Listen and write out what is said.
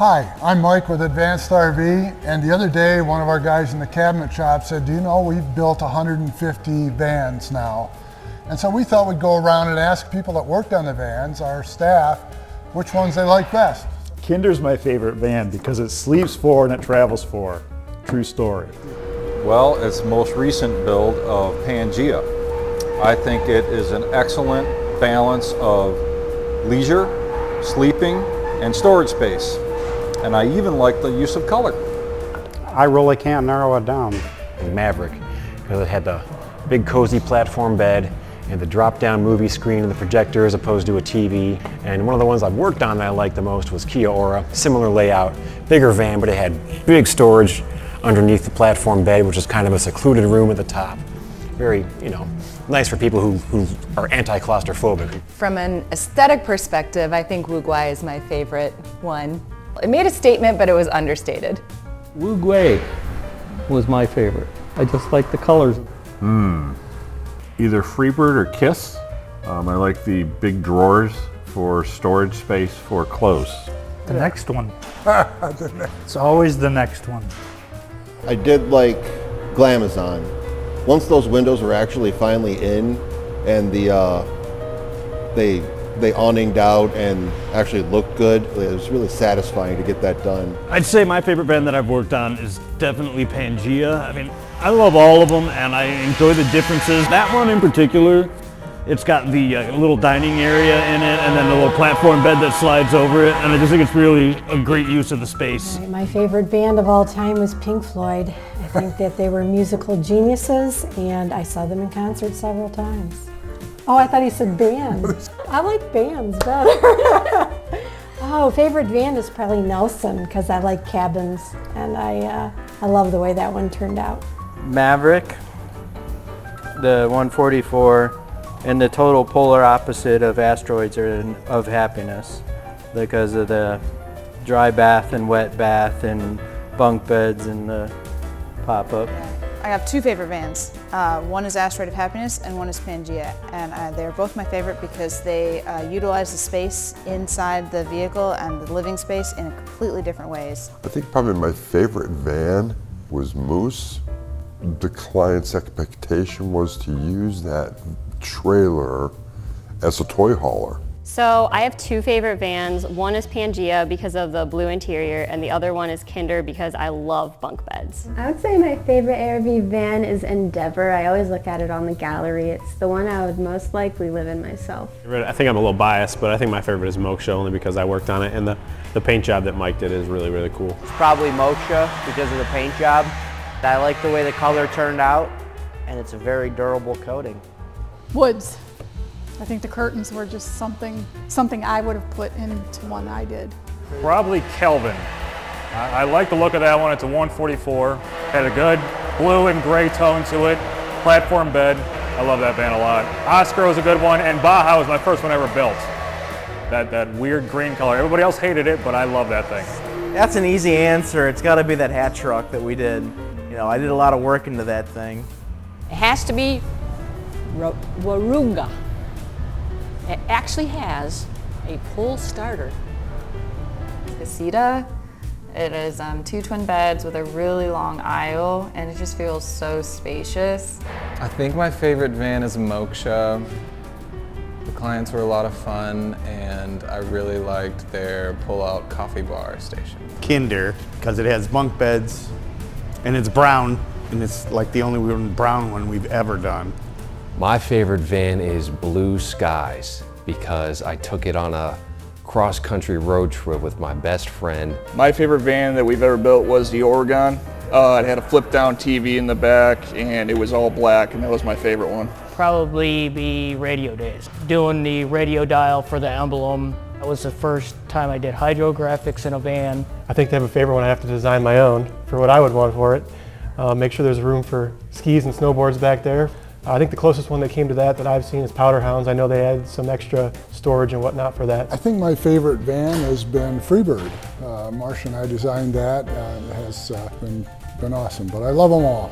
Hi, I'm Mike with Advanced RV, and the other day one of our guys in the cabinet shop said, do you know we've built 150 vans now? And so we thought we'd go around and ask people that worked on the vans, our staff, which ones they like best. Kinder's my favorite van because it sleeps 4 and it travels 4. True story. Well, it's the most recent build of Pangea. I think it is an excellent balance of leisure, sleeping, and storage space. And I even like the use of color. I really can't narrow it down. Maverick, because it had the big cozy platform bed and the drop-down movie screen and the projector as opposed to a TV. And one of the ones I've worked on that I liked the most was Kia Ora. Similar layout, bigger van, but it had big storage underneath the platform bed, which is kind of a secluded room at the top. Very, nice for people who are anti-claustrophobic. From an aesthetic perspective, I think Wuguai is my favorite one. It made a statement, but it was understated. Wuguai was my favorite. I just like the colors. Either Freebird or Kiss. I like the big drawers for storage space for clothes. The next one. It's always the next one. I did like Glamazon. Once those windows were actually finally in and they awninged out and actually looked good, it was really satisfying to get that done. I'd say my favorite van that I've worked on is definitely Pangea. I mean, I love all of them and I enjoy the differences. That one in particular, it's got the little dining area in it and then the little platform bed that slides over it, and I just think it's really a great use of the space. My favorite band of all time was Pink Floyd. I think that they were musical geniuses and I saw them in concert several times. Oh, I thought he said bands. I like bands better. Oh, favorite van is probably Nelson because I like cabins and I love the way that one turned out. Maverick, the 144, and the total polar opposite of Asteroids or of Happiness because of the dry bath and wet bath and bunk beds and the pop-up. I have two favorite vans. One is Asteroid of Happiness and one is Pangea. And they're both my favorite because they utilize the space inside the vehicle and the living space in completely different ways. I think probably my favorite van was Moose. The client's expectation was to use that trailer as a toy hauler. So I have two favorite vans. One is Pangea because of the blue interior, and the other one is Kinder because I love bunk beds. I would say my favorite ARV van is Endeavor. I always look at it on the gallery. It's the one I would most likely live in myself. I think I'm a little biased, but I think my favorite is Moksha only because I worked on it, and the paint job that Mike did is really, really cool. It's probably Moksha because of the paint job. I like the way the color turned out, and it's a very durable coating. Woods. I think the curtains were just something I would have put into one I did. Probably Kelvin. I like the look of that one. It's a 144. Had a good blue and gray tone to it. Platform bed. I love that van a lot. Oscar was a good one, and Baja was my first one ever built. That weird green color. Everybody else hated it, but I love that thing. That's an easy answer. It's got to be that hat truck that we did. I did a lot of work into that thing. It has to be Warunga. It actually has a pull starter. Casita. It is 2 twin beds with a really long aisle, and it just feels so spacious. I think my favorite van is Moksha. The clients were a lot of fun, and I really liked their pull-out coffee bar station. Kinder, because it has bunk beds, and it's brown, and it's like the only brown one we've ever done. My favorite van is Blue Skies because I took it on a cross-country road trip with my best friend. My favorite van that we've ever built was the Oregon. It had a flip-down TV in the back and it was all black, and that was my favorite one. Probably be Radio Days. Doing the radio dial for the emblem. That was the first time I did hydrographics in a van. I think to have a favorite one, I have to design my own for what I would want for it. Make sure there's room for skis and snowboards back there. I think the closest one that came to that I've seen is Powder Hounds. I know they had some extra storage and whatnot for that. I think my favorite van has been Freebird. Marcia and I designed that. It has been awesome, but I love them all.